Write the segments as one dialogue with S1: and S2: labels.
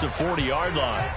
S1: the 40-yard line.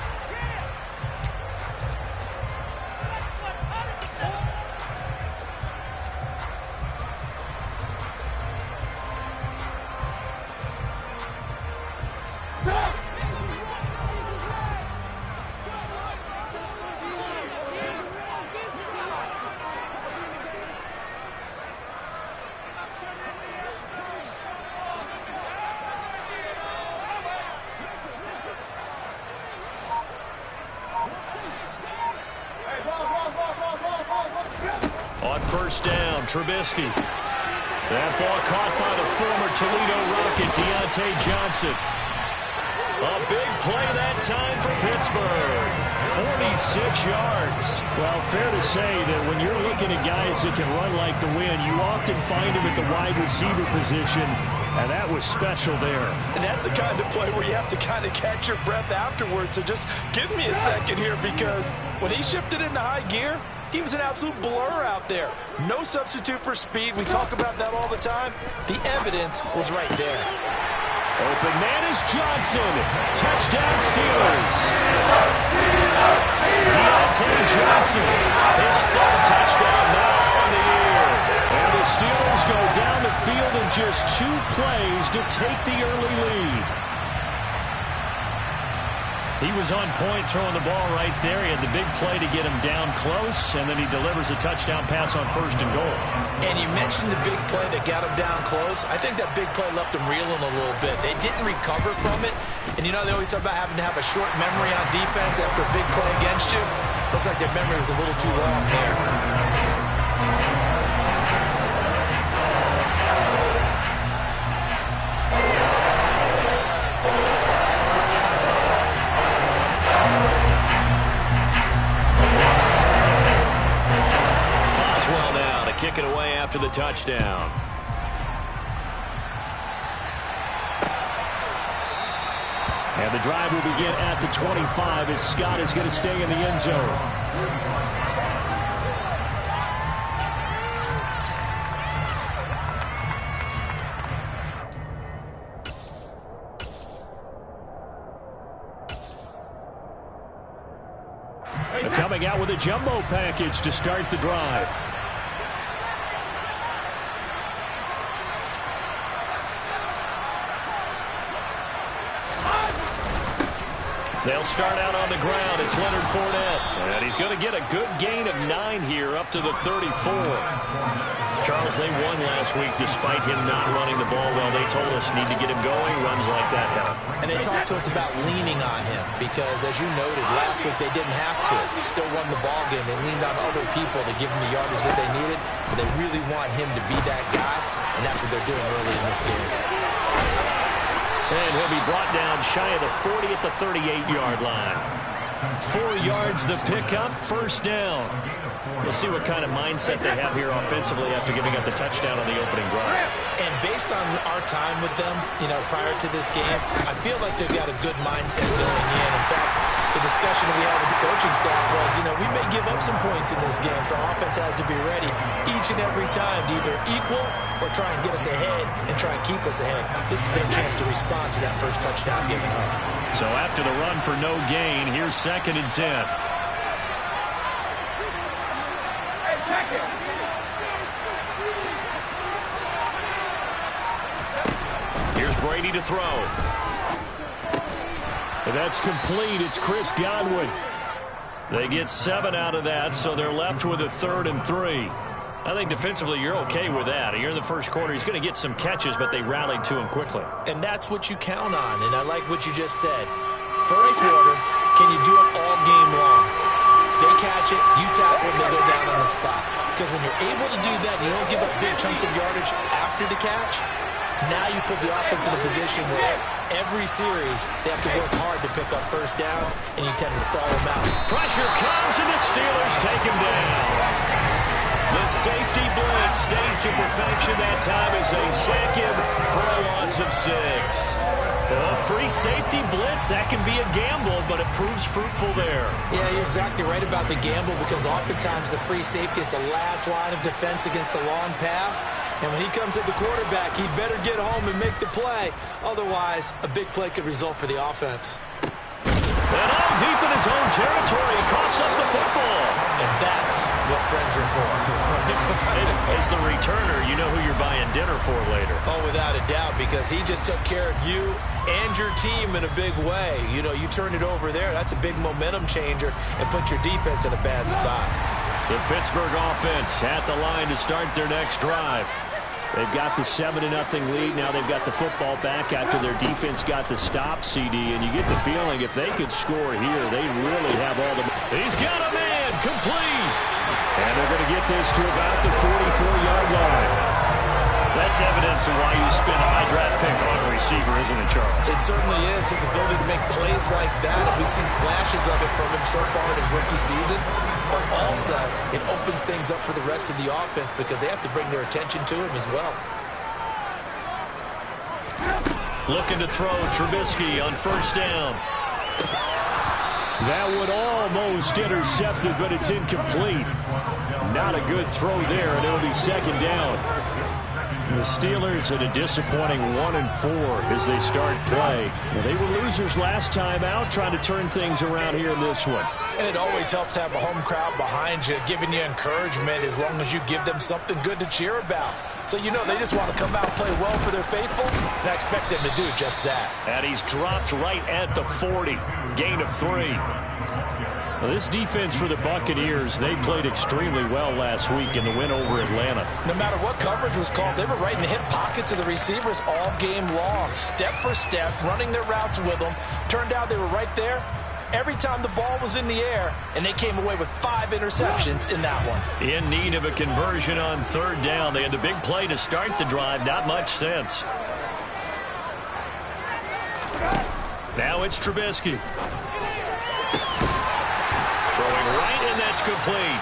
S1: On first down, Trubisky. That ball caught by the former Toledo Rocket, Deontay Johnson. A big play that time for Pittsburgh. 46 yards. Well, fair to say that when you're looking at guys that can run like the wind, you often find them at the wide receiver position, and that was special there.
S2: And that's the kind of play where you have to kind of catch your breath afterwards. So just give me a second here, because when he shifted into high gear, he was an absolute blur out there. No substitute for speed. We talk about that all the time. The evidence was right there.
S1: Open man is Johnson. Touchdown Steelers. Deontay Johnson. His third touchdown now on the year. And the Steelers go down the field in just 2 plays to take the early lead. He was on point throwing the ball right there. He had the big play to get him down close, and then he delivers a touchdown pass on first and goal.
S2: And you mentioned the big play that got him down close. I think that big play left him reeling a little bit. They didn't recover from it. And you know, they always talk about having to have a short memory on defense after a big play against you. Looks like their memory was a little too long there.
S1: Kick it away after the touchdown. And the drive will begin at the 25 as Scott is going to stay in the end zone. They're coming out with a jumbo package to start the drive. They'll start out on the ground. It's Leonard Fournette. And he's going to get a good gain of 9 here up to the 34. Charles, they won last week despite him not running the ball well. They told us need to get him going. Runs like that help.
S2: And they talked to us about leaning on him because, as you noted, last week they didn't have to. Still won the ball game. They leaned on other people to give them the yardage that they needed. But they really want him to be that guy. And that's what they're doing early in this game.
S1: And he'll be brought down shy of the 40 at the 38-yard line. 4 yards the pickup, first down. We'll see what kind of mindset they have here offensively after giving up the touchdown on the opening drive.
S2: And based on our time with them, you know, prior to this game, I feel like they've got a good mindset going in. In fact, the discussion we had with the coaching staff was, you know, we may give up some points in this game, so our offense has to be ready each and every time to either equal or try and get us ahead and try and keep us ahead. This is their chance to respond to that first touchdown given up.
S1: So after the run for no gain, here's 2nd and 10. Here's Brady to throw. And that's complete. It's Chris Godwin. They get 7 out of that, so they're left with a 3rd and 3. I think defensively you're okay with that. Here in the first quarter, he's going to get some catches, but they rallied to him quickly.
S2: And that's what you count on, and I like what you just said. First quarter, can you do it all game long? They catch it, you tackle, they go down on the spot. Because when you're able to do that and you don't give up big chunks of yardage after the catch, now you put the offense in a position where every series they have to work hard to pick up first downs, and you tend to stall them out.
S1: Pressure comes, and the Steelers take him down. The safety blitz staged to perfection that time as they sack him for a loss of 6. A free safety blitz, that can be a gamble, but it proves fruitful there.
S2: Yeah, you're exactly right about the gamble, because oftentimes the free safety is the last line of defense against a long pass. And when he comes at the quarterback, he better get home and make the play. Otherwise, a big play could result for the offense.
S1: territory and coughs up the football.
S2: And that's what friends are for.
S1: As the returner, you know who you're buying dinner for later.
S2: Oh, without a doubt, because he just took care of you and your team in a big way. You know, you turn it over there, that's a big momentum changer and put your defense in a bad spot.
S1: The Pittsburgh offense at the line to start their next drive. They've got the 7-0 lead. Now they've got the football back after their defense got the stop, CD. And you get the feeling if they could score here, they really have all the... He's got a man, complete. And they're going to get this to about the 44-yard line. That's evidence of why you spend a high draft pick on a receiver, isn't it, Charles?
S2: It certainly is. His ability to make plays like that, and we've seen flashes of it from him so far in his rookie season. But also, it opens things up for the rest of the offense because they have to bring their attention to him as well.
S1: Looking to throw Trubisky on first down. That would almost intercept it, but it's incomplete. Not a good throw there, and it'll be second down. The Steelers at a disappointing 1-4 as they start play. Well, they were losers last time out, trying to turn things around here in this one.
S3: And it always helps to have a home crowd behind you, giving you encouragement as long as you give them something good to cheer about. So, you know, they just want to come out and play well for their faithful, and I expect them to do just that.
S1: And he's dropped right at the 40. Gain of 3. Well, this defense for the Buccaneers, they played extremely well last week in the win over Atlanta.
S3: No matter what coverage was called, they were right in the hip pockets of the receivers all game long, step for step, running their routes with them. Turned out they were right there every time the ball was in the air, and they came away with 5 interceptions in that one.
S1: In need of a conversion on third down. They had the big play to start the drive. Not much sense. Now it's Trubisky. Throwing right, and that's complete.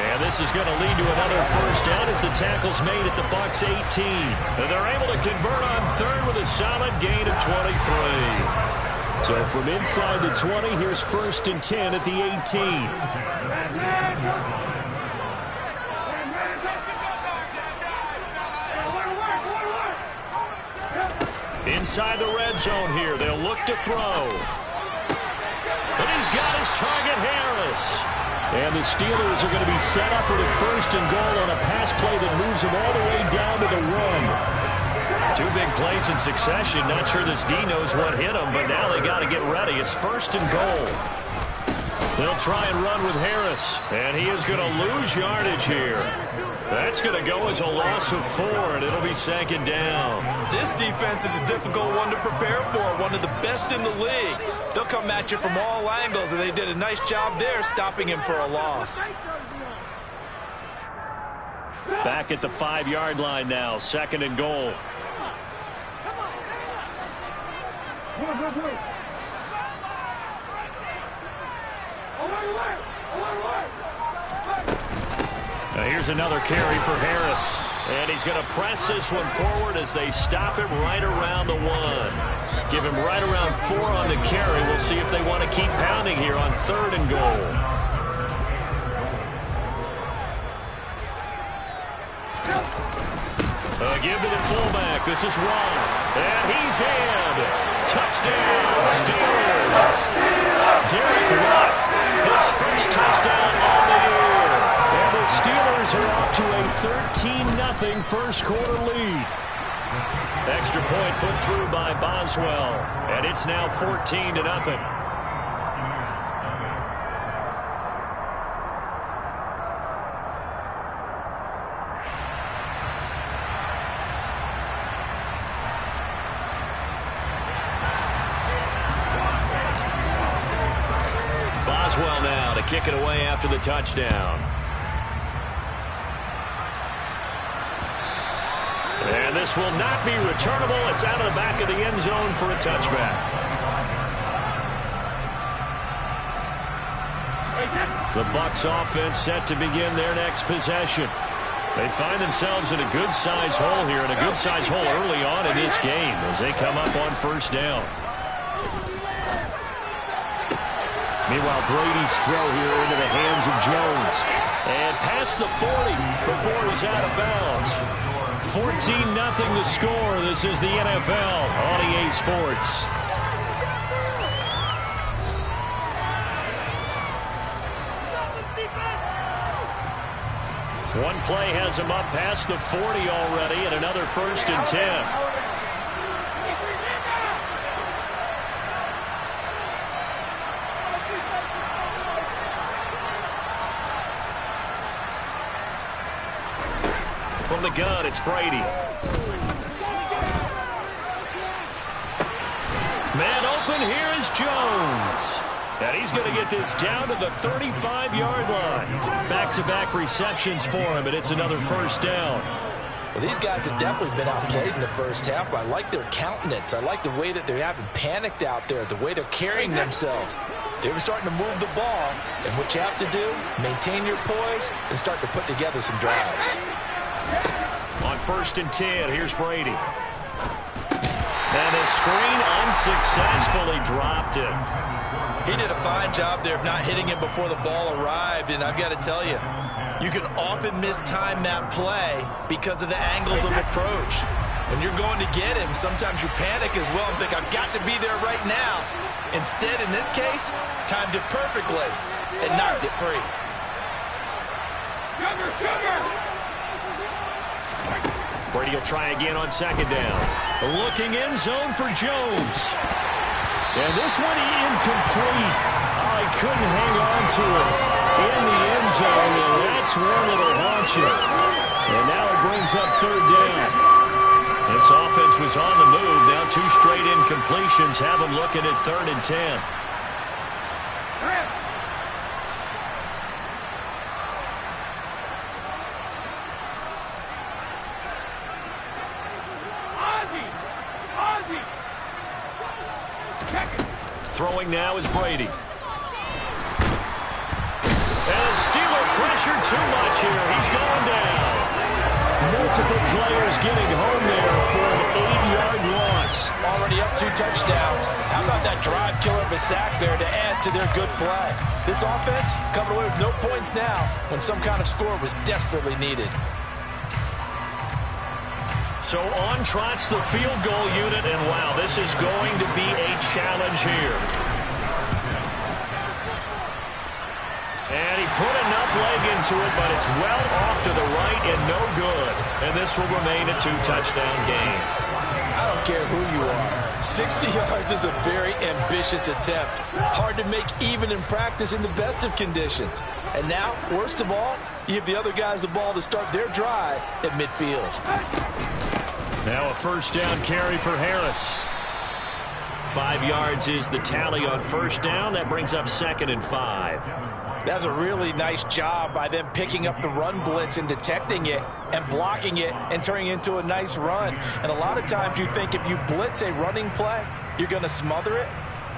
S1: And this is going to lead to another first down as the tackle's made at the Bucs 18. And they're able to convert on third with a solid gain of 23. So from inside the 20, here's first and 10 at the 18. Inside the red zone here, they'll look to throw. And he's got his target, Harris. And the Steelers are going to be set up with a first and goal on a pass play that moves them all the way down to the run. 2 big plays in succession. Not sure this D knows what hit him, but now they got to get ready. It's first and goal. They'll try and run with Harris, and he is going to lose yardage here. That's going to go as a loss of 4, and it'll be second down.
S2: This defense is a difficult one to prepare for, one of the best in the league. They'll come at you from all angles, and they did a nice job there stopping him for a loss.
S1: Back at the 5-yard line now, second and goal. Now here's another carry for Harris. And he's going to press this one forward as they stop him right around the 1. Give him right around 4 on the carry. We'll see if they want to keep pounding here on third and goal. Give to the fullback. This is Ron. And he's in. Touchdown, Steelers. Derek Watt, his first touchdown on the year. And the Steelers are off to a 13-0 first quarter lead. Extra point put through by Boswell. And it's now 14-0. Boswell now to kick it away after the touchdown. And this will not be returnable. It's out of the back of the end zone for a touchback. The Bucs offense set to begin their next possession. They find themselves in a good-sized hole here, and a good-sized hole early on in this game as they come up on first down. Meanwhile, Brady's throw here into the hands of Jones. And past the 40 before he's out of bounds. 14-0 the score. This is the NFL on EA Sports. One play has him up past the 40 already, and another 1st and 10. From the gun, it's Brady. Man open, here is Jones. And he's going to get this down to the 35-yard line. Back-to-back receptions for him, and it's another 1st down.
S3: Well, these guys have definitely been outplayed in the first half, but I like their countenance. I like the way that they haven't panicked out there, the way they're carrying themselves. They were starting to move the ball, and what you have to do, maintain your poise and start to put together some drives.
S1: On 1st and 10, here's Brady. And his screen unsuccessfully dropped it.
S2: He did a fine job there of not hitting him before the ball arrived, and I've got to tell you, you can often mistime that play because of the angles of approach. When you're going to get him, sometimes you panic as well and think, I've got to be there right now. Instead, in this case, timed it perfectly and knocked it free.
S1: Brady will try again on 2nd down. Looking end zone for Jones. And this one incomplete. Oh, he couldn't hang on to it in the end zone, and that's one that'll haunt you. And now it brings up 3rd down. This offense was on the move. Now 2 straight incompletions have them looking at 3rd and 10. Throwing now is Brady. And Steeler pressure too much here. He's gone down. Multiple players getting home there for an 8-yard loss.
S3: Already up 2 touchdowns. How about that drive killer of a sack there to add to their good play? This offense coming away with no points now when some kind of score was desperately needed.
S1: So on trots the field goal unit, and wow, this is going to be a challenge here. And he put enough leg into it, but it's well off to the right and no good. And this will remain a 2-touchdown game.
S3: I don't care who you are. 60 yards is a very ambitious attempt. Hard to make even in practice in the best of conditions. And now, worst of all, you give the other guys the ball to start their drive at midfield.
S1: Now a 1st down carry for Harris. 5 yards is the tally on 1st down. That brings up 2nd and 5.
S3: That's a really nice job by them picking up the run blitz and detecting it and blocking it and turning it into a nice run. And a lot of times you think if you blitz a running play, you're going to smother it.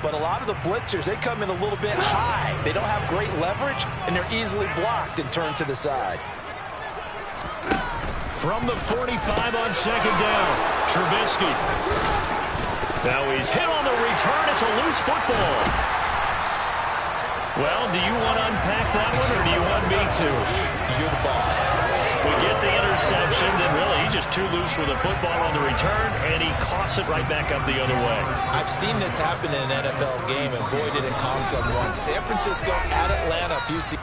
S3: But a lot of the blitzers, they come in a little bit high. They don't have great leverage, and they're easily blocked and turned to the side.
S1: From the 45 on 2nd down, Trubisky. Now he's hit on the return. It's a loose football. Well, do you want to unpack that one, or do you want me to?
S3: You're the boss.
S1: We get the interception, then really he's just too loose with the football on the return, and he coughs it right back up the other way.
S3: I've seen this happen in an NFL game, and boy, did it cost someone. San Francisco at Atlanta a few seasons.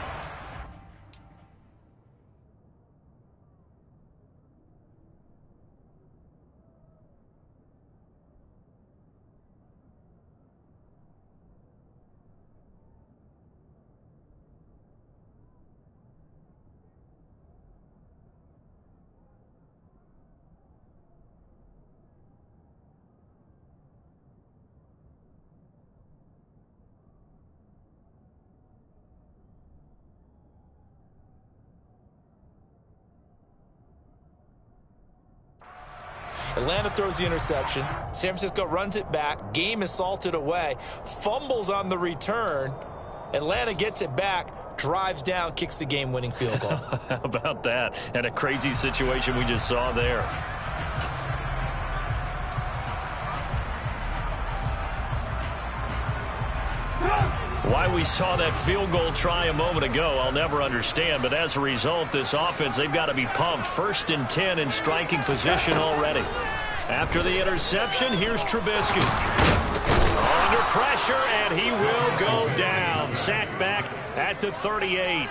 S3: Atlanta throws the interception. San Francisco runs it back. Game is salted away. Fumbles on the return. Atlanta gets it back. Drives down. Kicks the game-winning field goal.
S1: How about that? And a crazy situation we just saw there. Why we saw that field goal try a moment ago, I'll never understand. But as a result, this offense, they've got to be pumped. 1st and 10 in striking position already. After the interception, here's Trubisky. Under pressure, and he will go down. Sacked back at the 38.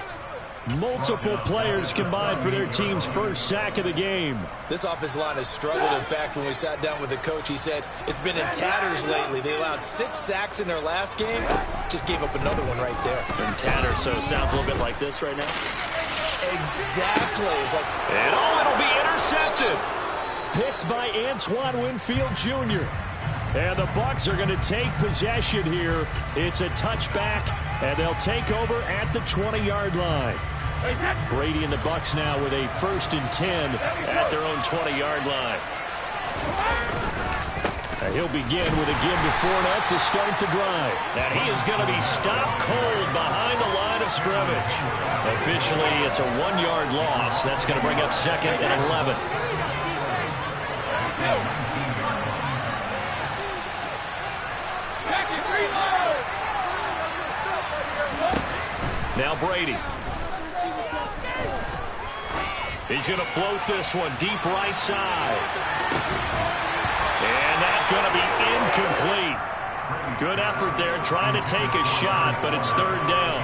S1: Multiple players combined for their team's first sack of the game.
S2: This offensive line has struggled. In fact, when we sat down with the coach, he said it's been in tatters lately. They allowed 6 sacks in their last game. Just gave up another one right there.
S1: In tatters, so it sounds a little bit like this right now.
S2: Exactly. It's like,
S1: and it'll be intercepted. Picked by Antoine Winfield Jr. And the Bucs are going to take possession here. It's a touchback, and they'll take over at the 20-yard line. Brady and the Bucs now with a 1st and 10 at their own 20-yard line. And he'll begin with a give to Fournette to start the drive. And he is going to be stopped cold behind the line of scrimmage. Officially, it's a 1-yard loss. That's going to bring up 2nd and 11. Now Brady. He's going to float this one deep right side. And that's going to be incomplete. Good effort there trying to take a shot, but it's 3rd down.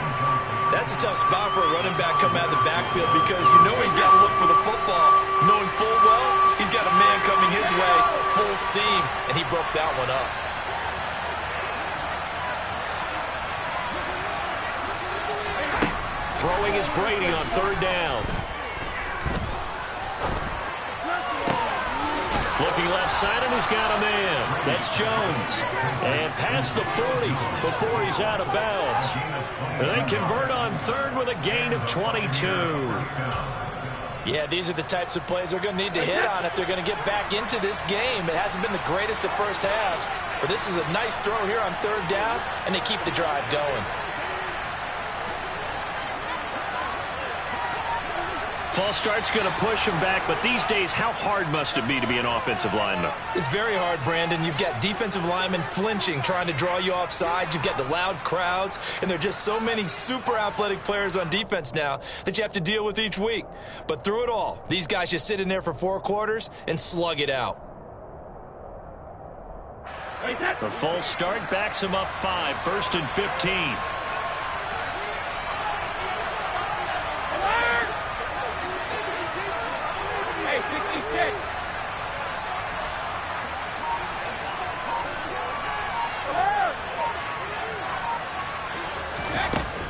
S2: That's a tough spot for a running back coming out of the backfield because you know he's got to look for the football. Knowing full well he's got a man coming his way, full steam, and he broke that one up.
S1: Throwing is Brady on 3rd down. Looking left side, and he's got a man. That's Jones. And past the 40 before he's out of bounds. They convert on 3rd with a gain of 22.
S3: Yeah, these are the types of plays they're going to need to hit on if they're going to get back into this game. It hasn't been the greatest of first halves, but this is a nice throw here on 3rd down, and they keep the drive going.
S1: False start's going to push him back, but these days, how hard must it be to be an offensive lineman?
S2: It's very hard, Brandon. You've got defensive linemen flinching, trying to draw you offside. You've got the loud crowds, and there are just so many super athletic players on defense now that you have to deal with each week. But through it all, these guys just sit in there for 4 quarters and slug it out.
S1: The false start backs him up 5, 1st and 15.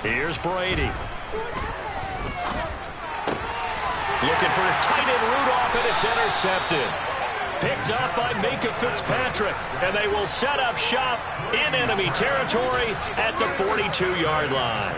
S1: Here's Brady. Looking for his tight end Rudolph, and it's intercepted. Picked up by Minkah Fitzpatrick, and they will set up shop in enemy territory at the 42-yard line.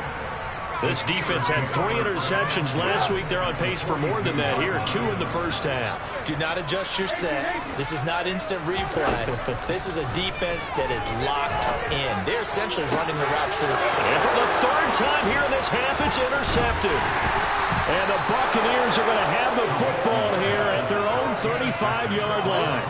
S1: This defense had 3 interceptions last week. They're on pace for more than that here, 2 in the first half.
S2: Do not adjust your set. This is not instant replay. This is a defense that is locked in. They're essentially running the routes for the...
S1: And for the 3rd time here in this half, it's intercepted. And the Buccaneers are going to have the football here at their own 35-yard line.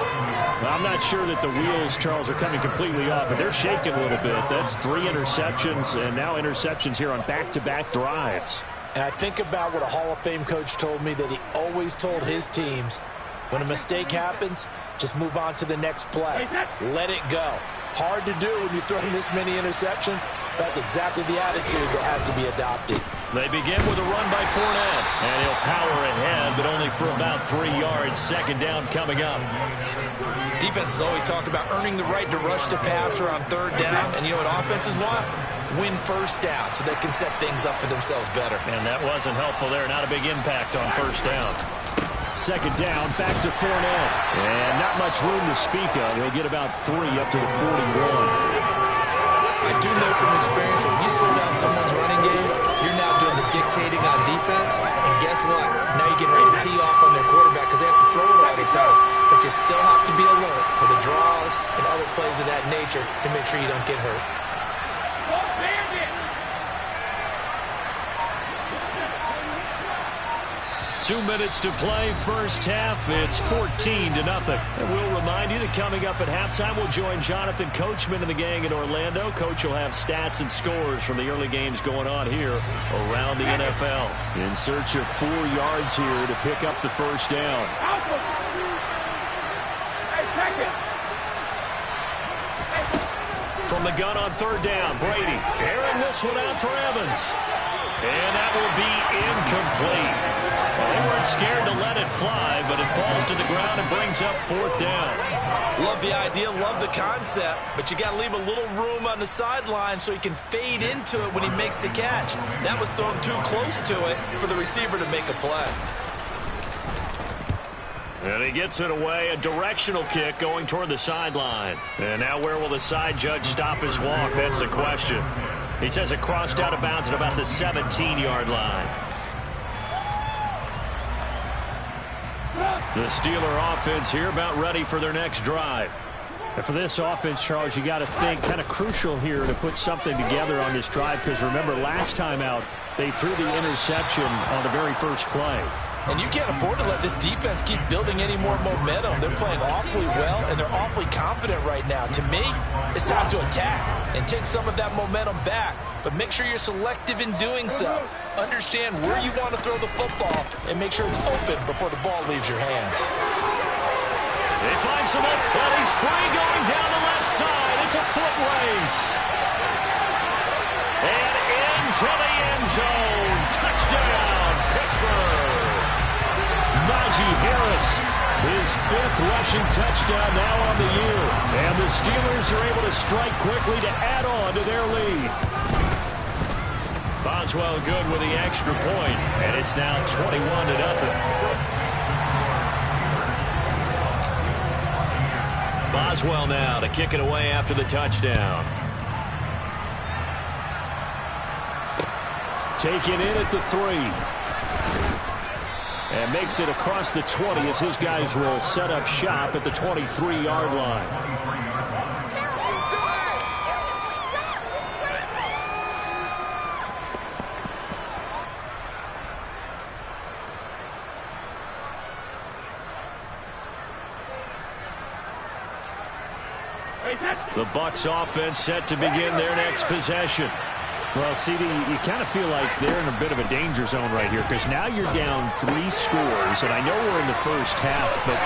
S1: I'm not sure that the wheels, Charles, are coming completely off, but they're shaking a little bit. That's 3 interceptions, and now interceptions here on back-to-back drives.
S3: And I think about what a Hall of Fame coach told me that he always told his teams, when a mistake happens, just move on to the next play. Let it go. Hard to do when you're throwing this many interceptions. That's exactly the attitude that has to be adopted.
S1: They begin with a run by Fournette, and he'll power ahead, but only for about 3 yards. 2nd down coming up.
S2: Defenses always talk about earning the right to rush the passer on 3rd down, and you know what offenses want? Win 1st down so they can set things up for themselves better.
S1: And that wasn't helpful there. Not a big impact on 1st down. 2nd down, back to Fournette. And not much room to speak of. He'll get about 3 up to the 41.
S2: I do know from experience that when you slow down someone's running game, you're now doing the dictating on defense. And guess what? Now you're getting ready to tee off on their quarterback because they have to throw it all the time. But you still have to be alert for the draws and other plays of that nature to make sure you don't get hurt.
S1: 2 minutes to play, first half. It's 14-0. And we'll remind you that coming up at halftime, we'll join Jonathan Coachman and the gang in Orlando. Coach will have stats and scores from the early games going on here around the NFL. In search of 4 yards here to pick up the 1st down. From the gun on 3rd down, Brady airing this this one out for Evans. And that will be incomplete. Well, they weren't scared to let it fly, but it falls to the ground and brings up 4th down.
S2: Love the idea, love the concept, but you got to leave a little room on the sideline so he can fade into it when he makes the catch. That was thrown too close to it for the receiver to make a play.
S1: And he gets it away, a directional kick going toward the sideline. And now where will the side judge stop his walk? That's the question. He says it crossed out of bounds at about the 17-yard line. The Steeler offense here about ready for their next drive.
S4: And for this offense, Charles, you got to think kind of crucial here to put something together on this drive, because remember last time out they threw the interception on the very first play.
S3: And you can't afford to let this defense keep building any more momentum. They're playing awfully well, and they're awfully confident right now. To me, it's time to attack and take some of that momentum back. But make sure you're selective in doing so. Understand where you want to throw the football and make sure it's open before the ball leaves your hands.
S1: They find some but he's free going down the left side. It's a foot race. And into the end zone. Touchdown, Pittsburgh. Najee Harris, his 5th rushing touchdown now on the year. And the Steelers are able to strike quickly to add on to their lead. Boswell good with the extra point, and it's now 21-0. Boswell now to kick it away after the touchdown. Taken in at the 3. And makes it across the 20 as his guys will set up shop at the 23-yard line. The Bucs offense set to begin their next possession.
S4: Well, CD, you kind of feel like they're in a bit of a danger zone right here, because now you're down 3 scores, and I know we're in the first half, but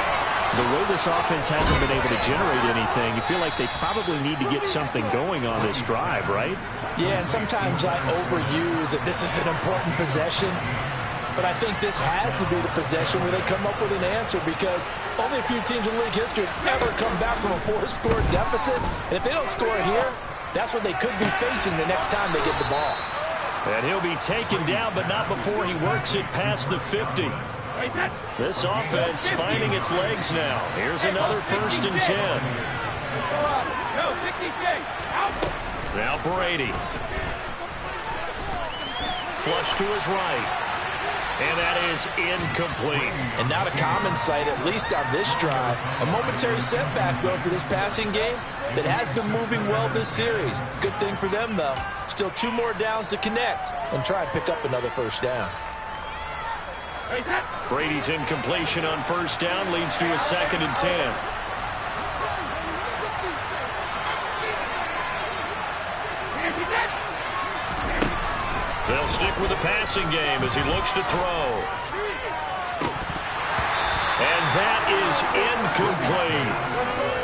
S4: the way this offense hasn't been able to generate anything, you feel like they probably need to get something going on this drive, right?
S3: Yeah, and sometimes I overuse that this is an important possession, but I think this has to be the possession where they come up with an answer, because only a few teams in league history have ever come back from a 4-score deficit, and if they don't score here, that's what they could be facing the next time they get the ball.
S1: And he'll be taken down, but not before he works it past the 50. This offense finding its legs now. Here's another 1st and 10. Now Brady. Flush to his right. And that is incomplete.
S3: And not a common sight, at least on this drive. A momentary setback, though, for this passing game that has been moving well this series. Good thing for them, though. Still 2 more downs to connect and try and pick up another 1st down.
S1: Brady's incompletion on 1st down leads to a 2nd and 10. They'll stick with the passing game as he looks to throw. And that is incomplete.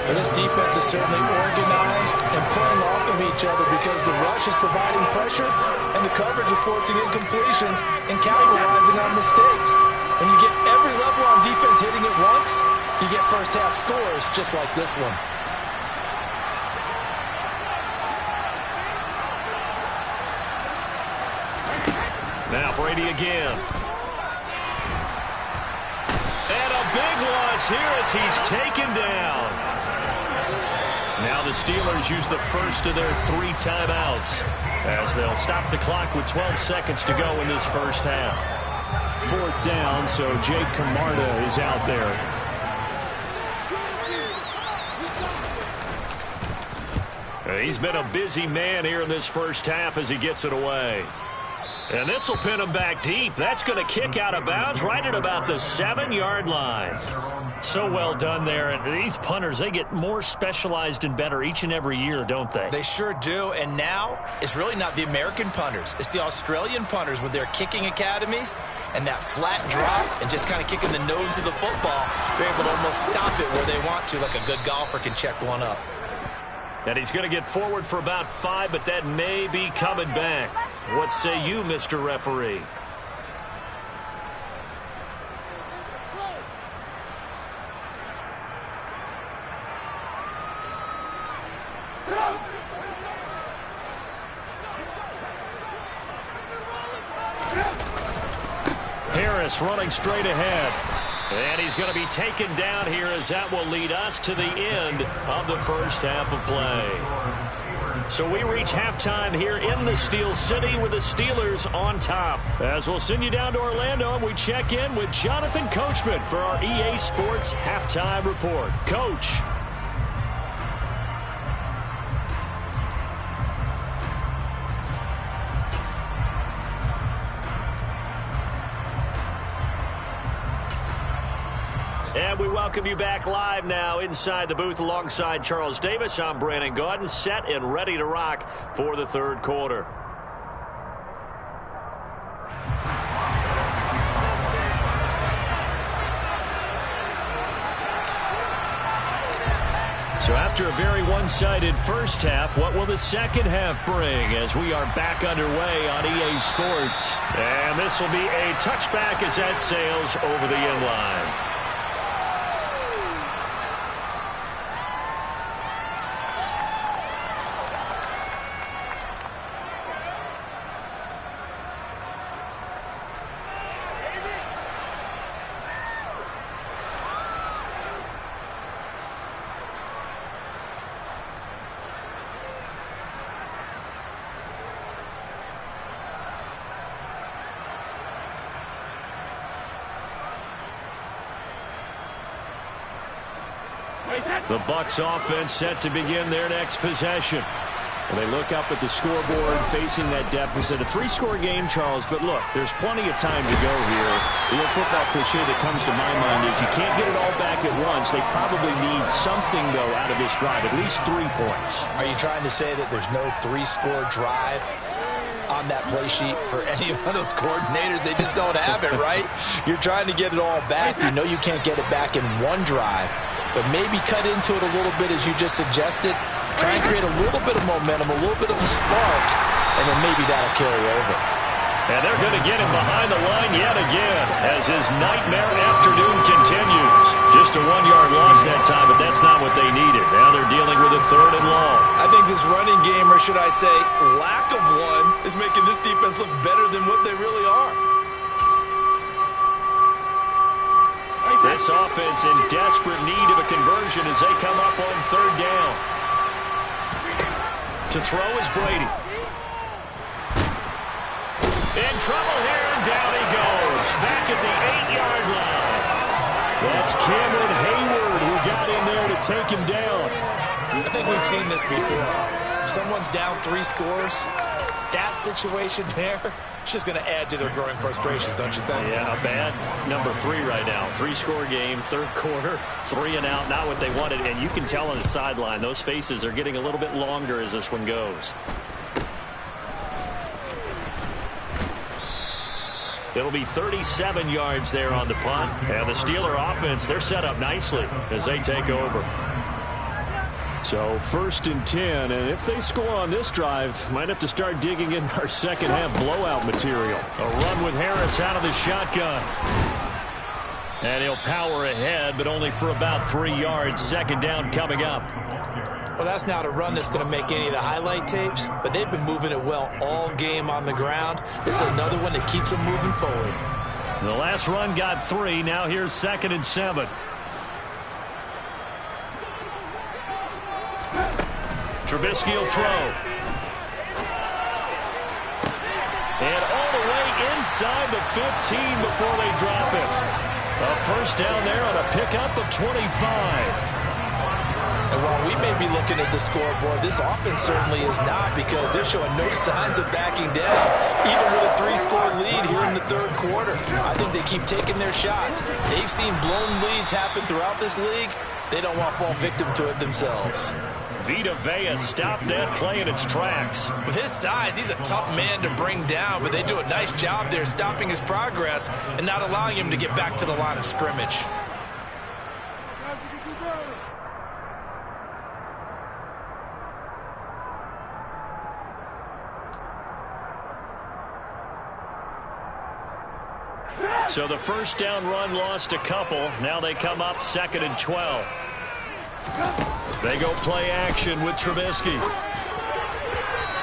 S3: Well, this defense is certainly organized and playing off of each other because the rush is providing pressure and the coverage is forcing incompletions and capitalizing on mistakes. When you get every level on defense hitting it once, you get first-half scores just like this one.
S1: Now Brady again. And a big loss here as he's taken down. Now the Steelers use the first of their 3 timeouts as they'll stop the clock with 12 seconds to go in this first half.
S4: 4th down, so Jake Camarda is out there.
S1: He's been a busy man here in this first half as he gets it away. And this will pin him back deep. That's going to kick out of bounds right at about the 7-yard line. So well done there. And these punters, they get more specialized and better each and every year, don't they?
S2: They sure do. And now it's really not the American punters. It's the Australian punters with their kicking academies and that flat drop and just kind of kicking the nose of the football. They're able to almost stop it where they want to, like a good golfer can check one up.
S1: And he's going to get forward for about 5, but that may be coming back. What say you, Mr. Referee? Harris running straight ahead. And he's going to be taken down here as that will lead us to the end of the first half of play. So we reach halftime here in the Steel City with the Steelers on top. As we'll send you down to Orlando and we check in with Jonathan Coachman for our EA Sports Halftime Report. Coach. And we welcome you back live now inside the booth alongside Charles Davis. I'm Brandon Gaudin, set and ready to rock for the third quarter. So after a very one-sided first half, what will the second half bring as we are back underway on EA Sports? And this will be a touchback as that sails over the end line. The Bucs offense set to begin their next possession.
S4: Well, they look up at the scoreboard facing that deficit. A 3-score game, Charles, but look, there's plenty of time to go here. The old football cliche that comes to my mind is you can't get it all back at once. They probably need something, though, out of this drive, at least 3 points.
S3: Are you trying to say that there's no 3-score drive on that play sheet for any one of those coordinators? They just don't have it, right? You're trying to get it all back. You know you can't get it back in one drive. But maybe cut into it a little bit as you just suggested. Try and create a little bit of momentum, a little bit of a spark, and then maybe that'll carry over.
S1: And they're going to get him behind the line yet again as his nightmare afternoon continues. Just a 1-yard loss that time, but that's not what they needed. Now they're dealing with a 3rd and long.
S2: I think this running game, or should I say lack of one, is making this defense look better than what they really are.
S1: This offense in desperate need of a conversion as they come up on 3rd down. To throw is Brady. In trouble here, and down he goes. Back at the 8-yard line. That's Cameron Hayward who got in there to take him down.
S2: I think we've seen this before. Someone's down 3 scores. That situation there, it's just going to add to their growing frustrations, don't you think?
S1: Yeah, a bad number 3 right now. 3-score game, 3rd quarter, 3 and out, not what they wanted. And you can tell on the sideline, those faces are getting a little bit longer as this one goes. It'll be 37 yards there on the punt. And the Steeler offense, they're set up nicely as they take over.
S4: So 1st and 10, and if they score on this drive, might have to start digging in our second half blowout material.
S1: A run with Harris out of the shotgun. And he'll power ahead, but only for about 3 yards. 2nd down coming up.
S2: Well, that's not a run that's going to make any of the highlight tapes, but they've been moving it well all game on the ground. This is another one that keeps them moving forward.
S1: The last run got 3. Now here's 2nd and 7. Trubisky will throw. And all the way inside the 15 before they drop it. A 1st down there on a pickup of 25.
S3: And while we may be looking at the scoreboard, this offense certainly is not, because they're showing no signs of backing down, even with a 3-score lead here in the 3rd quarter. I think they keep taking their shots. They've seen blown leads happen throughout this league. They don't want to fall victim to it themselves.
S1: Vita Vea stopped that play in its tracks.
S2: With his size, he's a tough man to bring down, but they do a nice job there stopping his progress and not allowing him to get back to the line of scrimmage.
S1: So the first down run lost a couple. Now they come up 2nd and 12. They go play action with Trubisky.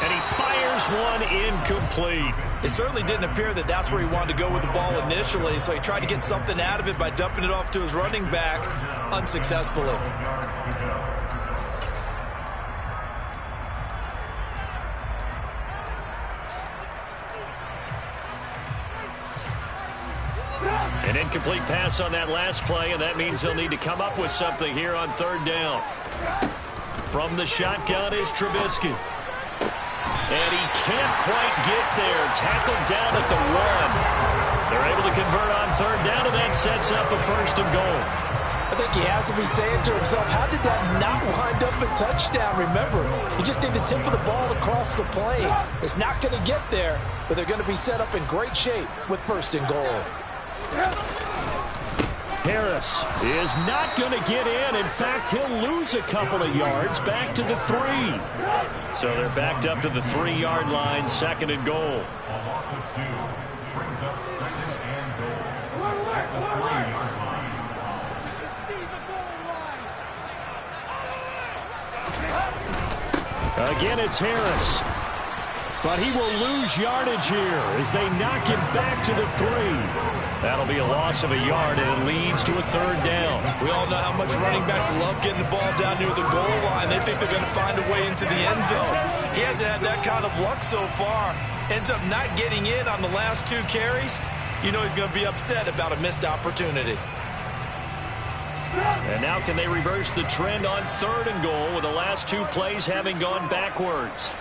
S1: And he fires one incomplete.
S3: It certainly didn't appear that that's where he wanted to go with the ball initially, so he tried to get something out of it by dumping it off to his running back unsuccessfully.
S1: An incomplete pass on that last play, and that means they'll need to come up with something here on 3rd down. From the shotgun is Trubisky. And he can't quite get there. Tackled down at the 1. They're able to convert on 3rd down, and that sets up a 1st and goal.
S3: I think he has to be saying to himself, how did that not wind up a touchdown? Remember, you just need the tip of the ball across the plane. It's not going to get there, but they're going to be set up in great shape with 1st and goal.
S1: Harris is not going to get in. In fact, he'll lose a couple of yards back to the 3. So they're backed up to the 3-yard line, 2nd and goal. Again, it's Harris. But he will lose yardage here as they knock him back to the 3. That'll be a loss of a yard, and it leads to a 3rd down.
S3: We all know how much running backs love getting the ball down near the goal line. They think they're going to find a way into the end zone. He hasn't had that kind of luck so far. Ends up not getting in on the last 2 carries. You know he's going to be upset about a missed opportunity.
S1: And now can they reverse the trend on 3rd and goal with the last 2 plays having gone backwards?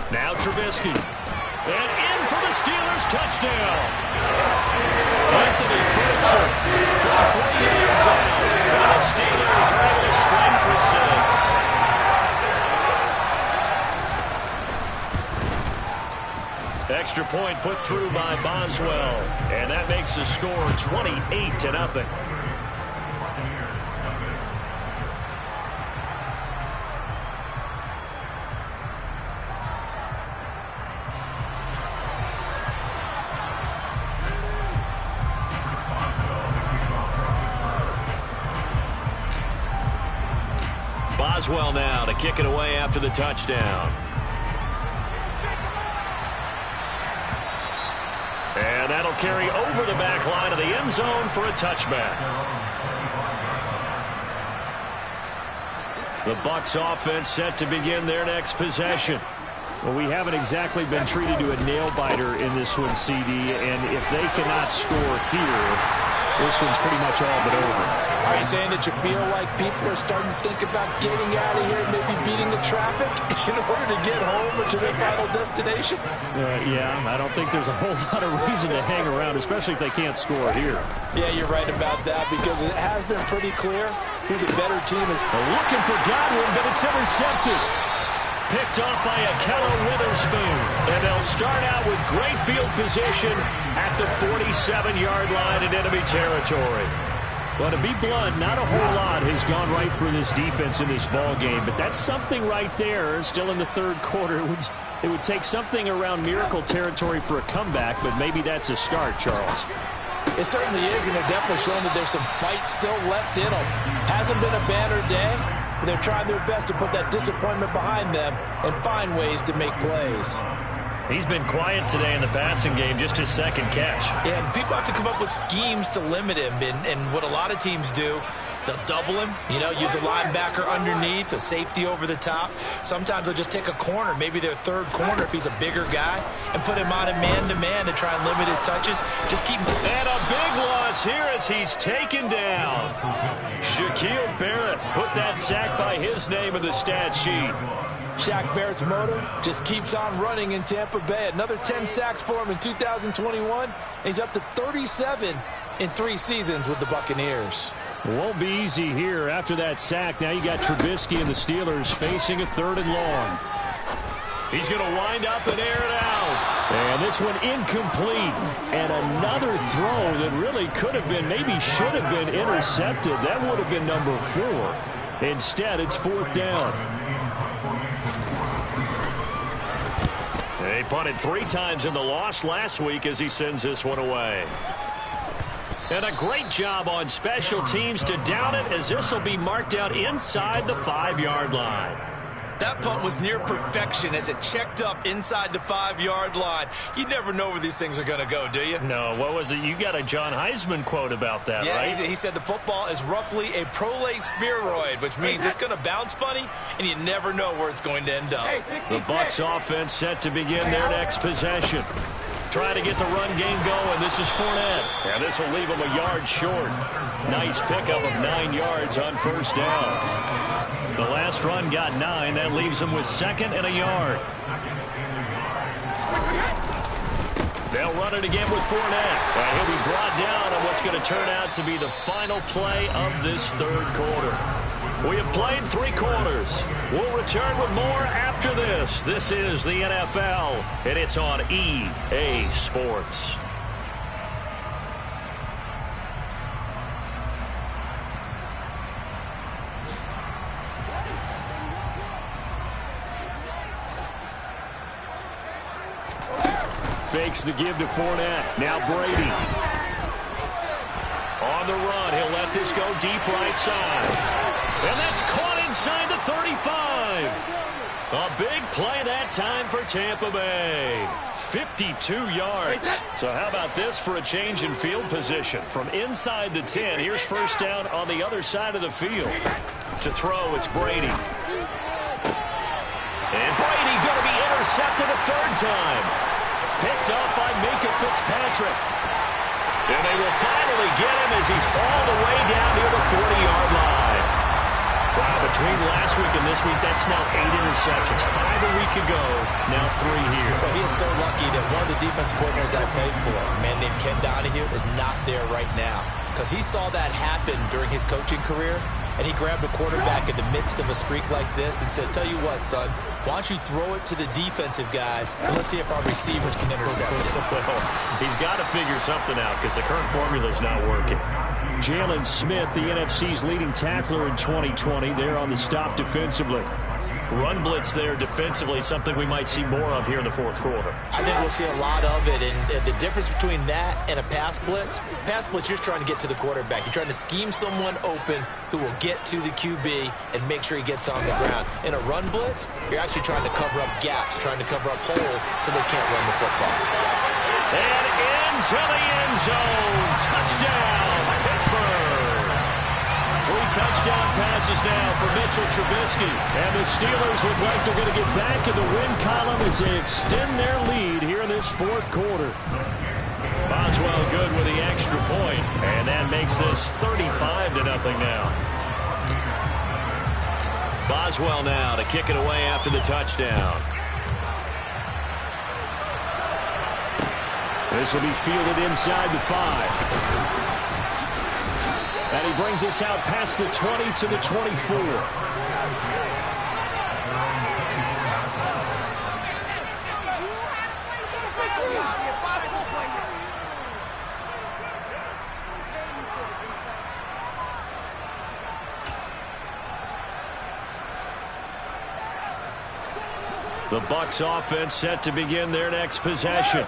S1: Now Trubisky. And in for the Steelers touchdown. Anthony Fritzer from 3 yards out. And the Steelers are able to string for 6. Extra point put through by Boswell. And that makes the score 28-0. Boswell now to kick it away after the touchdown. And that'll carry over the back line of the end zone for a touchback. The Bucs offense set to begin their next possession.
S4: Well, we haven't exactly been treated to a nail-biter in this one, CD, and if they cannot score here, this one's pretty much all but over.
S3: Are you saying that you feel like people are starting to think about getting out of here and maybe beating the traffic in order to get home or to their final destination?
S4: Yeah, I don't think there's a whole lot of reason to hang around, especially if they can't score here.
S3: Yeah, you're right about that because it has been pretty clear who the better team is.
S1: Looking for Godwin, but it's intercepted. Picked off by Ahkello Witherspoon. And they'll start out with great field position at the 47-yard line in enemy territory. Well, to be blunt, not a whole lot has gone right for this defense in this ball game, but that's something right there. Still in the 3rd quarter, it would take something around miracle territory for a comeback, but maybe that's a start, Charles.
S3: It certainly is, and they're definitely showing that there's some fight still left in them. Hasn't been a banner day, but they're trying their best to put that disappointment behind them and find ways to make plays.
S1: He's been quiet today in the passing game, just his 2nd catch.
S3: Yeah, and people have to come up with schemes to limit him, and what a lot of teams do, they'll double him, use a linebacker underneath, a safety over the top. Sometimes they'll just take a corner, maybe their 3rd corner if he's a bigger guy, and put him on a man-to-man to try and limit his touches. Just keep him.
S1: And a big loss here as he's taken down. Shaquille Barrett put that sack by his name in the stat sheet.
S3: Shaq Barrett's motor just keeps on running in Tampa Bay. Another 10 sacks for him in 2021. He's up to 37 in 3 seasons with the Buccaneers.
S4: Won't be easy here after that sack. Now you got Trubisky and the Steelers facing a 3rd and long.
S1: He's going to wind up and air it out.
S4: And this one incomplete. And another throw that really could have been, maybe should have been intercepted. That would have been number 4. Instead, it's 4th down.
S1: They punted 3 times in the loss last week as he sends this one away. And a great job on special teams to down it, as this will be marked out inside the 5-yard line.
S2: That punt was near perfection as it checked up inside the 5-yard line. You never know where these things are going to go, do you?
S1: No, what was it? You got a John Heisman quote about that, right?
S2: Yeah, he said the football is roughly a prolate spheroid, which means it's going to bounce funny, and you never know where it's going to end up.
S1: The Bucs offense set to begin their next possession. Trying to get the run game going. This is Fournette. And this will leave him a yard short. Nice pickup of 9 yards on first down. The last run got 9. That leaves him with 2nd and a yard. They'll run it again with Fournette. And he'll be brought down on what's going to turn out to be the final play of this 3rd quarter. We have played 3 quarters. We'll return with more after this. This is the NFL, and it's on EA Sports. Fakes the give to Fournette. Now Brady. On the run, he'll let this go deep right side. And that's caught inside the 35. A big play that time for Tampa Bay. 52 yards. So how about this for a change in field position? From inside the 10, here's first down on the other side of the field. To throw, it's Brady. And Brady going to be intercepted a 3rd time. Picked up by Minkah Fitzpatrick. And they will finally get him as he's all the way down near the 40-yard line. Wow, between last week and this week, that's now 8 interceptions. 5 a week ago, now 3 here.
S2: Well, he is so lucky that one of the defense coordinators I played for, a man named Ken Donahue, is not there right now. Because he saw that happen during his coaching career, and he grabbed a quarterback in the midst of a streak like this and said, tell you what, son, why don't you throw it to the defensive guys, and let's see if our receivers can intercept it.
S1: Well, he's got to figure something out because the current formula is not working.
S4: Jalen Smith, the NFC's leading tackler in 2020, there on the stop defensively.
S1: Run blitz there defensively, something we might see more of here in the 4th quarter.
S2: I think we'll see a lot of it, and the difference between that and a pass blitz, you're just trying to get to the quarterback. You're trying to scheme someone open who will get to the QB and make sure he gets on the ground. In a run blitz, you're actually trying to cover up gaps, trying to cover up holes so they can't run the football.
S1: And into the end zone. Touchdown, Pittsburgh. 3 touchdown passes now for Mitchell Trubisky. And the Steelers look like they're going to get back in the win column as they extend their lead here in this 4th quarter. Boswell good with the extra point. And that makes this 35-0 now. Boswell now to kick it away after the touchdown.
S4: This will be fielded inside the 5. And he brings us out past the 20 to the 24.
S1: The Bucs offense set to begin their next possession.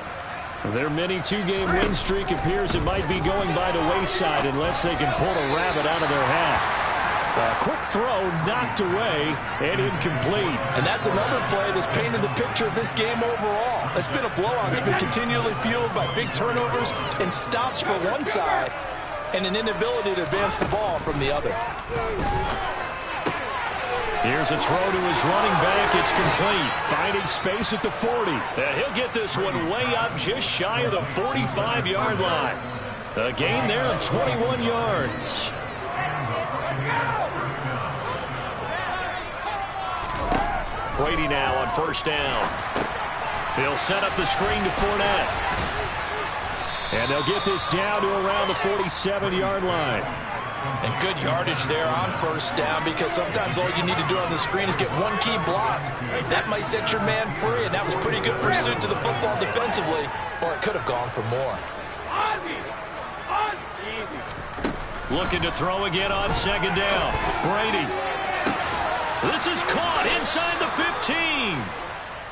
S4: Their mini 2-game win streak appears it might be going by the wayside unless they can pull a rabbit out of their hat. A quick throw knocked away and incomplete.
S3: And that's another play that's painted the picture of this game overall. It's been a blowout. It's been continually fueled by big turnovers and stops for one side and an inability to advance the ball from the other.
S1: Here's a throw to his running back. It's complete. Finding space at the 40. And he'll get this one way up just shy of the 45-yard line. A gain there of 21 yards. Brady now on first down. He'll set up the screen to Fournette.
S4: And they'll get this down to around the 47-yard line.
S3: And good yardage there on first down, because sometimes all you need to do on the screen is get one key block. That might set your man free, and that was pretty good pursuit to the football defensively, or it could have gone for more.
S1: Looking to throw again on second down. Brady. This is caught inside the 15.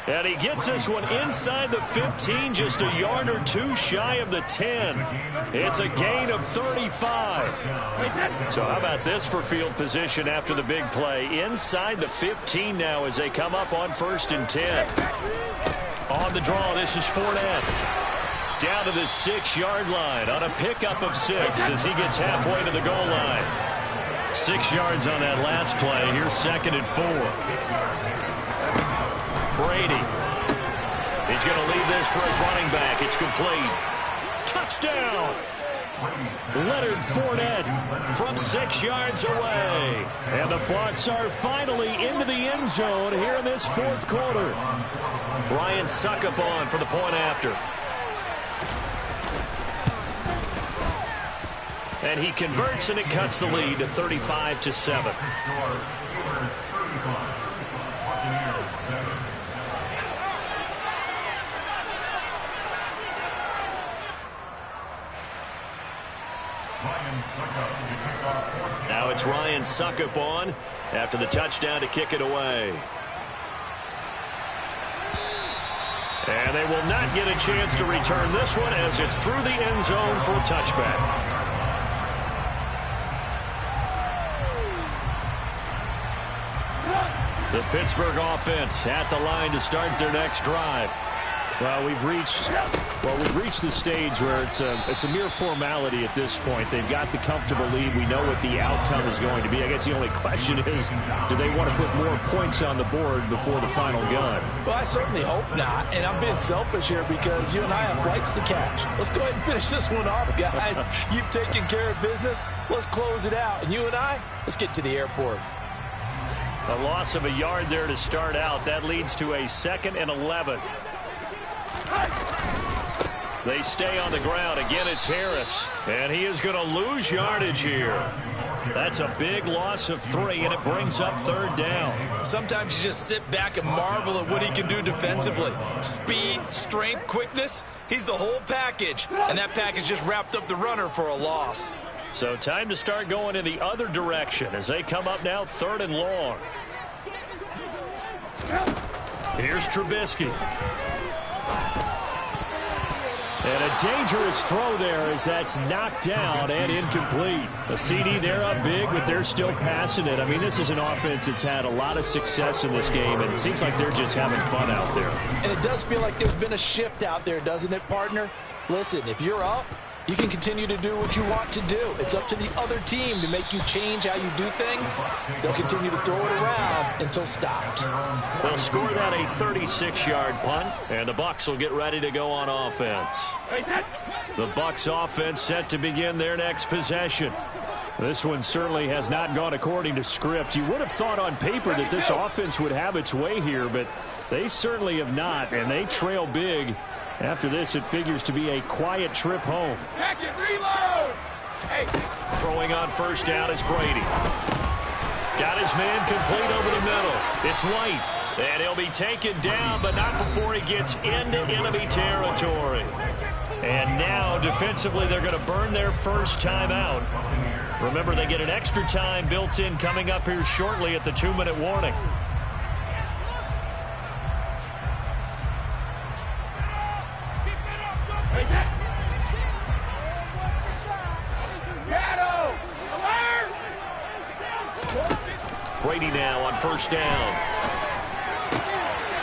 S1: And he gets this one inside the 15, just a yard or two shy of the 10. It's a gain of 35. So how about this for field position after the big play? Inside the 15 now as they come up on 1st and 10. On the draw, this is Fournette. Down to the 6-yard line on a pickup of 6 as he gets halfway to the goal line. 6 yards on that last play. Here's 2nd and 4. Brady. He's going to leave this for his running back. It's complete. Touchdown! Leonard Fournette from 6 yards away. And the Bucs are finally into the end zone here in this 4th quarter. Ryan Succop on for the point after. And he converts, and it cuts the lead to 35-7. Now it's Ryan Succop on after the touchdown to kick it away. And they will not get a chance to return this one as it's through the end zone for a touchback. The Pittsburgh offense at the line to start their next drive.
S4: Well, we've reached the stage where it's a mere formality at this point. They've got the comfortable lead. We know what the outcome is going to be. I guess the only question is, do they want to put more points on the board before the final gun?
S3: Well, I certainly hope not, and I'm being selfish here because you and I have flights to catch. Let's go ahead and finish this one off, guys. You've taken care of business. Let's close it out, and you and I, let's get to the airport.
S1: A loss of a yard there to start out. That leads to a 2nd and 11. They stay on the ground. Again, it's Harris. And he is going to lose yardage here. That's a big loss of 3, and it brings up 3rd down.
S3: Sometimes you just sit back and marvel at what he can do defensively. Speed, strength, quickness. He's the whole package. And that package just wrapped up the runner for a loss.
S1: So time to start going in the other direction as they come up now 3rd and long. Here's Trubisky. And a dangerous throw there as that's knocked down and incomplete. A CD, they're up big, but they're still passing it. I mean, this is an offense that's had a lot of success in this game, and it seems like they're just having fun out there.
S3: And it does feel like there's been a shift out there, doesn't it, partner? Listen, if you're up, you can continue to do what you want to do. It's up to the other team to make you change how you do things. They'll continue to throw it around until stopped.
S1: They'll score that a 36-yard punt, and the Bucs will get ready to go on offense. The Bucs offense set to begin their next possession. This one certainly has not gone according to script. You would have thought on paper that this offense would have its way here, but they certainly have not, and they trail big. After this, it figures to be a quiet trip home. Throwing on 1st down is Brady. Got his man complete over the middle. It's White. And he'll be taken down, but not before he gets into enemy territory. And now, defensively, they're going to burn their first timeout. Remember, they get an extra time built in coming up here shortly at the 2-minute warning. Brady now on 1st down.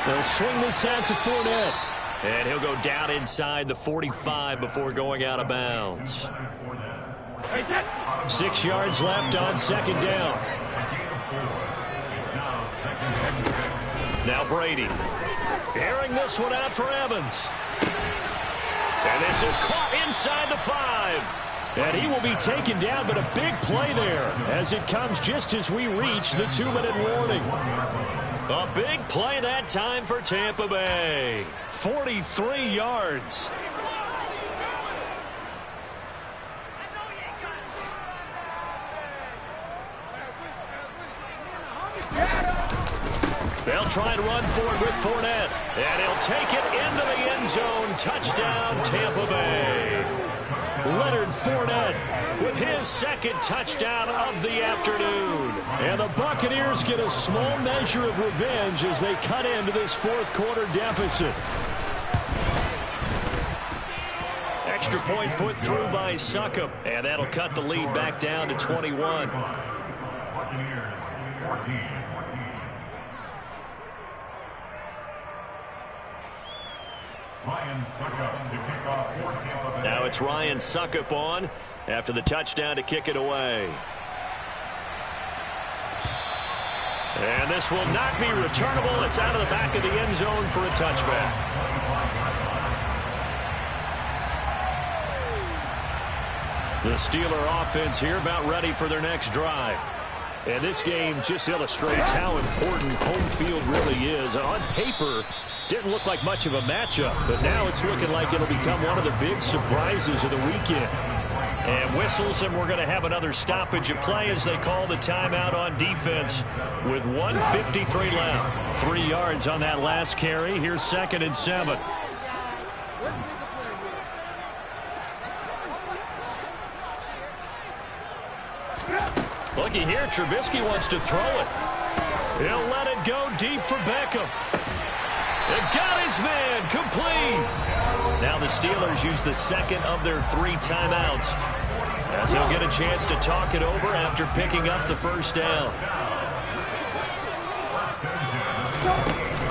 S4: They'll swing this out to Fournette.
S1: And he'll go down inside the 45 before going out of bounds.
S4: 6 yards left on 2nd down.
S1: Now Brady. Airing this one out for Evans. And this is caught inside the 5. And he will be taken down, but a big play there as it comes just as we reach the 2-minute warning. A big play that time for Tampa Bay. 43 yards. They'll try and run for it with Fournette. And he'll take it into the end zone. Touchdown, Tampa Bay. Leonard Fournette with his second touchdown of the afternoon. And the Buccaneers get a small measure of revenge as they cut into this fourth quarter deficit. Extra point put through by Succop, and that'll cut the lead back down to 21. Now it's Ryan Succop on after the touchdown to kick it away. And this will not be returnable. It's out of the back of the end zone for a touchback. The Steeler offense here about ready for their next drive. And this game just illustrates how important home field really is. On paper, didn't look like much of a matchup, but now it's looking like it'll become one of the big surprises of the weekend. And whistles, and we're going to have another stoppage of play as they call the timeout on defense with 1:53 left. 3 yards on that last carry. Here's 2nd and 7. Looky here, Trubisky wants to throw it. He'll let it go deep for Beckham. It got his man complete. Now the Steelers use the second of their 3 timeouts as he'll get a chance to talk it over after picking up the first down.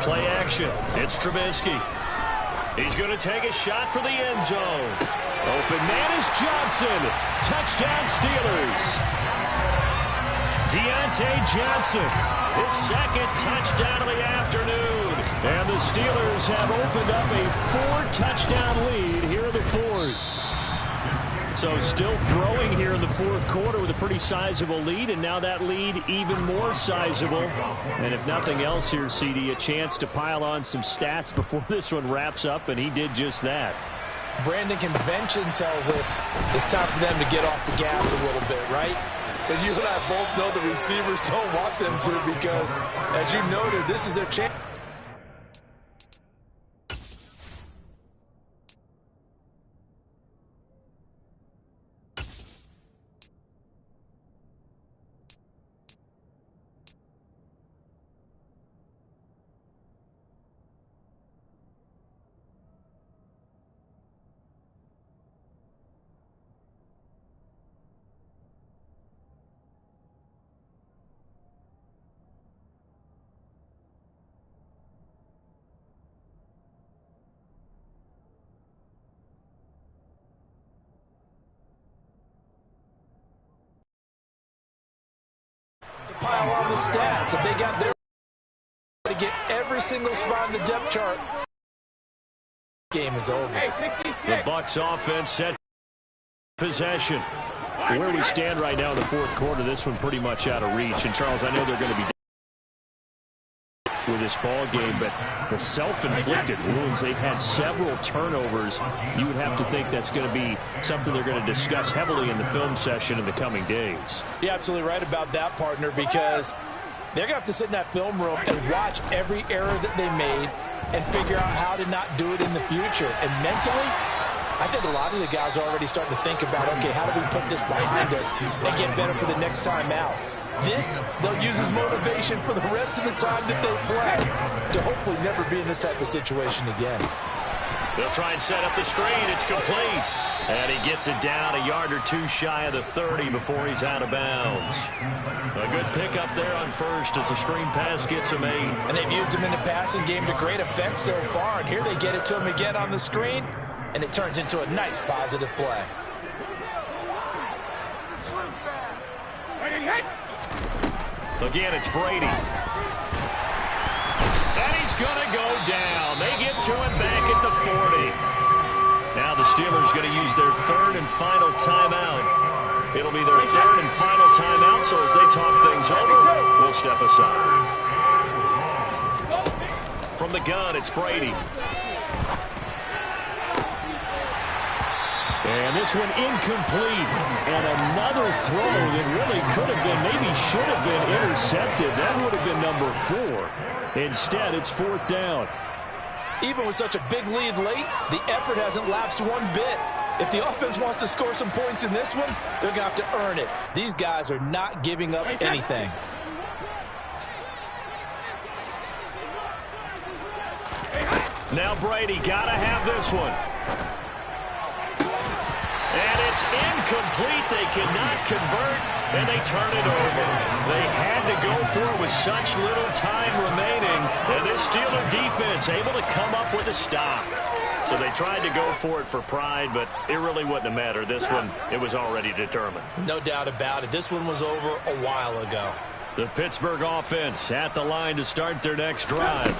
S1: Play action. It's Trubisky. He's going to take a shot for the end zone. Open man is Johnson. Touchdown Steelers. Deontay Johnson, his second touchdown of the afternoon. And the Steelers have opened up a 4-touchdown lead here in the fourth. So still throwing here in the fourth quarter with a pretty sizable lead, and now that lead even more sizable. And if nothing else here, CD, a chance to pile on some stats before this one wraps up, and he did just that.
S3: Brandon, convention tells us it's time for them to get off the gas a little bit, right? But you and I both know the receivers don't want them to because, as you noted, this is their chance. Pile on the stats. If they got their to get every single spot in the depth chart, game is over.
S1: The Bucs offense set possession.
S4: Where we stand right now in the fourth quarter, this one pretty much out of reach. And Charles, I know they're going to be with this ball game, but the self-inflicted wounds, they've had several turnovers. You would have to think that's going to be something they're going to discuss heavily in the film session in the coming days.
S3: You're absolutely right about that, partner, because they're going to have to sit in that film room and watch every error that they made and figure out how to not do it in the future. And mentally, I think a lot of the guys are already starting to think about, okay, how do we put this behind us and get better for the next time out? This, they'll use as motivation for the rest of the time that they play to hopefully never be in this type of situation again.
S1: They'll try and set up the screen. It's complete. And he gets it down a yard or two shy of the 30 before he's out of bounds. A good pickup there on first as the screen pass gets him 8.
S3: And they've used him in the passing game to great effect so far. And here they get it to him again on the screen. And it turns into a nice positive play.
S1: Again, it's Brady. And he's going to go down. They get to him back at the 40. Now the Steelers going to use their third and final timeout. It'll be their third and final timeout, so as they talk things over, we'll step aside. From the gun, it's Brady.
S4: And this one incomplete. And another throw that really could have been, maybe should have been intercepted. That would have been number 4. Instead, it's 4th down.
S3: Even with such a big lead late, the effort hasn't lapsed one bit. If the offense wants to score some points in this one, they're going to have to earn it. These guys are not giving up anything.
S1: Now Brady got to have this one. And it's incomplete. They cannot convert, and they turn it over. They had to go for it with such little time remaining, and this Steeler defense able to come up with a stop. So they tried to go for it for pride, but it really wouldn't have mattered. This one, it was already determined.
S2: No doubt about it. This one was over a while ago.
S1: The Pittsburgh offense at the line to start their next drive.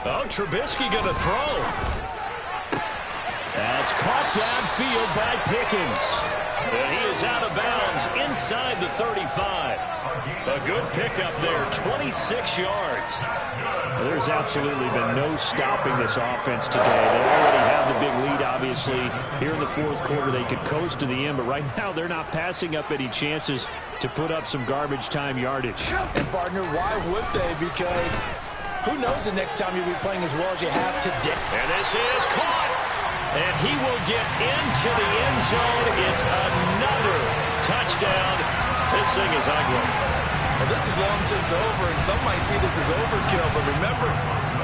S1: Oh, Trubisky going to throw.
S4: That's caught downfield by Pickens.
S1: And he is out of bounds inside the 35. A good pickup there, 26 yards.
S4: There's absolutely been no stopping this offense today. They already have the big lead, obviously. Here in the fourth quarter, they could coast to the end, but right now they're not passing up any chances to put up some garbage time yardage.
S3: And, partner, why would they? Because who knows the next time you'll be playing as well as you have today.
S1: And this is caught. And he will get into the end zone. It's another touchdown. This thing is ugly.
S3: Well, this is long since over, and some might see this as overkill. But remember,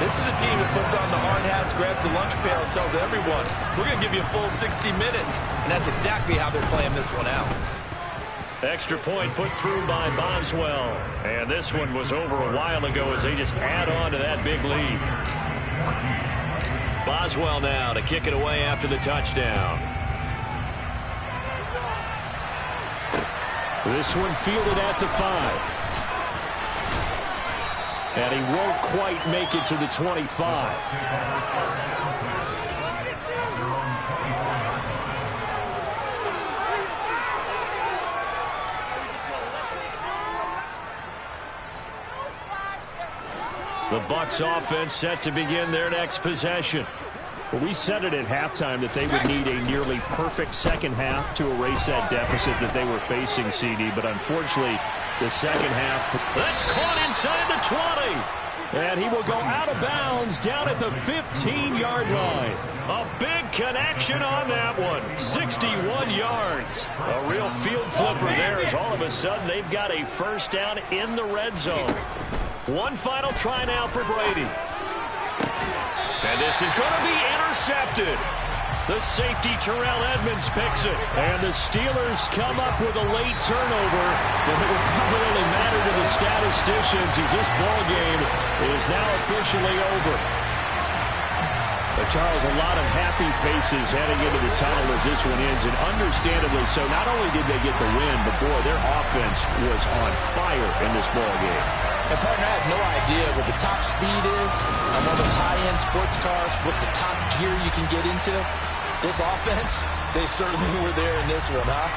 S3: this is a team that puts on the hard hats, grabs the lunch pail, and tells everyone, we're going to give you a full 60 minutes. And that's exactly how they're playing this one out.
S1: Extra point put through by Boswell. And this one was over a while ago as they just add on to that big lead. Boswell now to kick it away after the touchdown.
S4: This one fielded at the 5. And he won't quite make it to the 25.
S1: The Bucs offense set to begin their next possession.
S4: Well, we said it at halftime that they would need a nearly perfect second half to erase that deficit that they were facing, CD. But unfortunately, the second half.
S1: That's caught inside the 20.
S4: And he will go out of bounds down at the 15-yard line.
S1: A big connection on that one. 61 yards. A real field flipper there as all of a sudden they've got a first down in the red zone. One final try now for Brady. And this is going to be intercepted. The safety, Terrell Edmunds, picks it.
S4: And the Steelers come up with a late turnover. But it will probably only matter to the statisticians as this ball game is now officially over. But Charles, a lot of happy faces heading into the tunnel as this one ends, and understandably so. Not only did they get the win, but boy, their offense was on fire in this ball game.
S3: And, partner, I have no idea what the top speed is on one of those high-end sports cars. What's the top gear you can get into? This offense, they certainly were there in this one, huh?